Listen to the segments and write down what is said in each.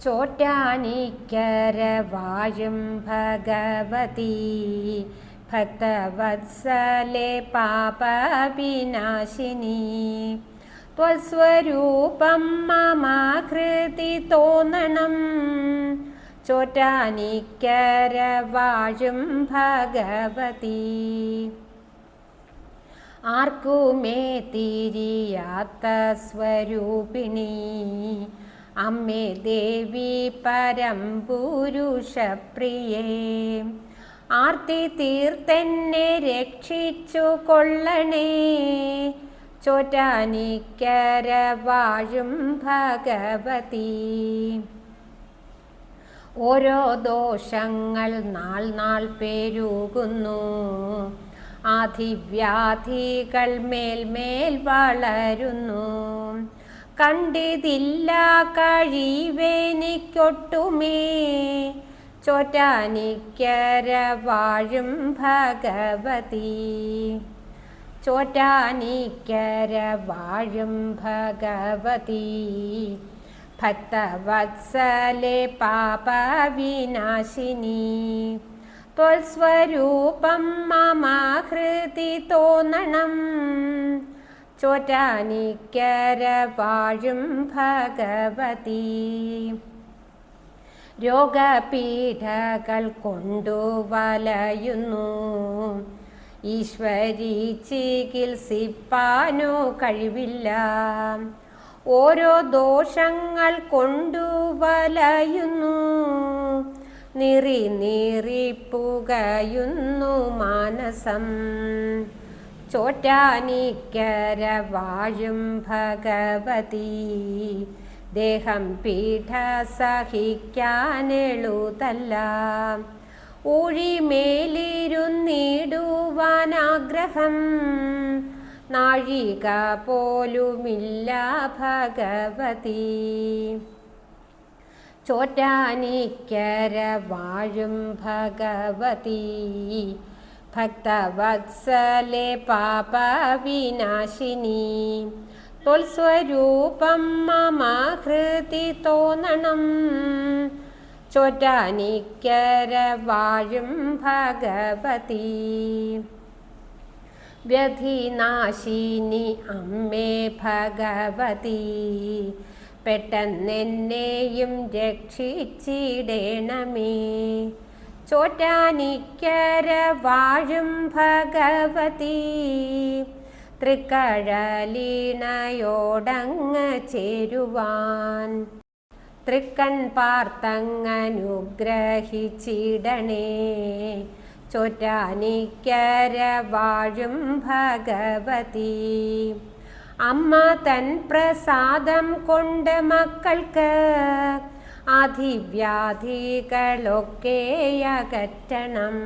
ചോറ്റാനിക്കര വാഴും ഭഗവതി ഭക്തവത്സലെ പാപവിനാശിനി ത്വസ്വരൂപം മമ ഹൃദി തോന്നണം ചോറ്റാനിക്കര വാഴും ഭഗവതി ആർക്കുമേ തിരിയാത്ത സ്വരൂപിണി അമ്മേ ദേവി പരംപുരുഷപ്രിയേ ആർത്തി തീർത്തെന്നെ രക്ഷിച്ചു കൊള്ളണേ ചോറ്റാനിക്കര വാഴും ഭഗവതി ഓരോ ദോഷങ്ങൾ നാൾ നാൾ പെരുകുന്നു ആധിവ്യാധികൾ മേൽമേൽ വളരുന്നു കണ്ടിതില്ല കഴിവെനിക്കൊട്ടുമേ ചോറ്റാനിക്കര വാഴും ഭഗവതി ചോറ്റാനിക്കര വാഴും ഭഗവതി ഭക്തവത്സലെ പാപവിനാശിനി ത്വൽസ്വരൂപം മമ ഹൃദി തോന്നണം ചോറ്റാനിക്കര വാഴും ഭഗവതി രോഗപീഠകൾ കൊണ്ടു വലയുന്നു ഈശ്വരി ചികിത്സിപ്പാനോ കഴിവില്ല ഓരോ ദോഷങ്ങൾ കൊണ്ടു വലയുന്നു നീറിപ്പുകയുന്നു മാനസം ചോറ്റാനിക്കര വാഴും ഭഗവതി ദേഹം പീഠ സഹിക്കാനെളുതല്ല ഊഴിമേലിരുന്നിടുവാനാഗ്രഹം നാഴിക പോലുമില്ല ഭഗവതി ചോറ്റാനിക്കര വാഴും ഭഗവതി ഭക്തവത്സലെ പാപവിനാശിനി ത്വൽസ്വരൂപം മമ ഹൃദി തോന്നണം ചോറ്റാനിക്കര വാഴും ഭഗവതി വ്യധിനാശിനി അമ്മേ ഭഗവതി പെട്ടെന്നെന്നെയും രക്ഷിച്ചിടേണമേ ചോറ്റാനിക്കര വാഴും ഭഗവതി തൃക്കഴലീണയോടങ്ങ് ചേരുവാൻ തൃക്കൺ പാർത്തങ്ങനുഗ്രഹിച്ചിടണേ ചോറ്റാനിക്കര വാഴും ഭഗവതി അമ്മ തൻ പ്രസാദം കൊണ്ട് മക്കൾക്ക് ആധിവ്യാധികളൊക്കെ അകറ്റണം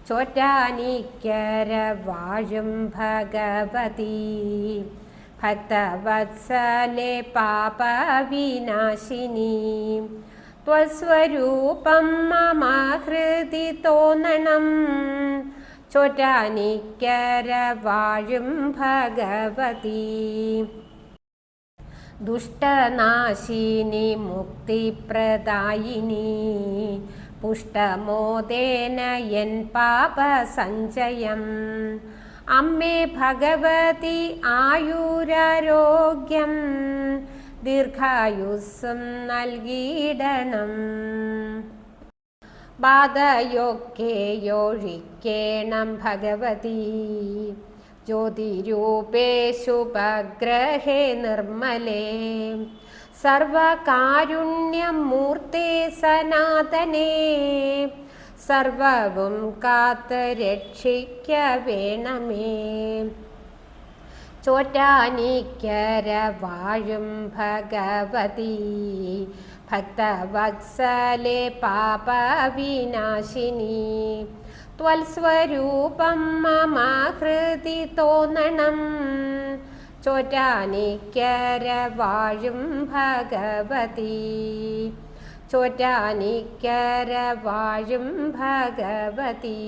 ചോറ്റാനിക്കര വാഴും ഭഗവതി ഭക്തവത്സലെ പാപവിനാശിനി ത്വസ്വരൂപം മമ ഹൃദി തോന്നണം ചോറ്റാനിക്കര വാഴും ഭഗവതി ദുഷ്ടനാശിനി മുക്തിപ്രദായിനി പുഷ്ടമോദേന എൻ പാപസഞ്ചയം അമ്മേ ഭഗവതി ആയുരാരോഗ്യം ദീർഘായുസ്സും നൽകിയിടണം ബാധയൊക്കെയൊഴിക്കേണം ഭഗവതി ജ്യോതിരൂപേ ശുഭഗ്രഹേ നിർമ്മലേ സർവകാരുണ്യമൂർത്തേ സനാതനേ സർവവും കാത്ത് രക്ഷിക്ക വേണമേ ചോറ്റാനിക്കര വാഴും ഭഗവതി ഭക്തവത്സലെ പാപവിനാശിനി ത്വൽസ്വരൂപം മമ ഹൃദി തോന്നണം ചോറ്റാനിക്കര വാഴും ഭഗവതി ചോറ്റാനിക്കര വാഴും ഭഗവതി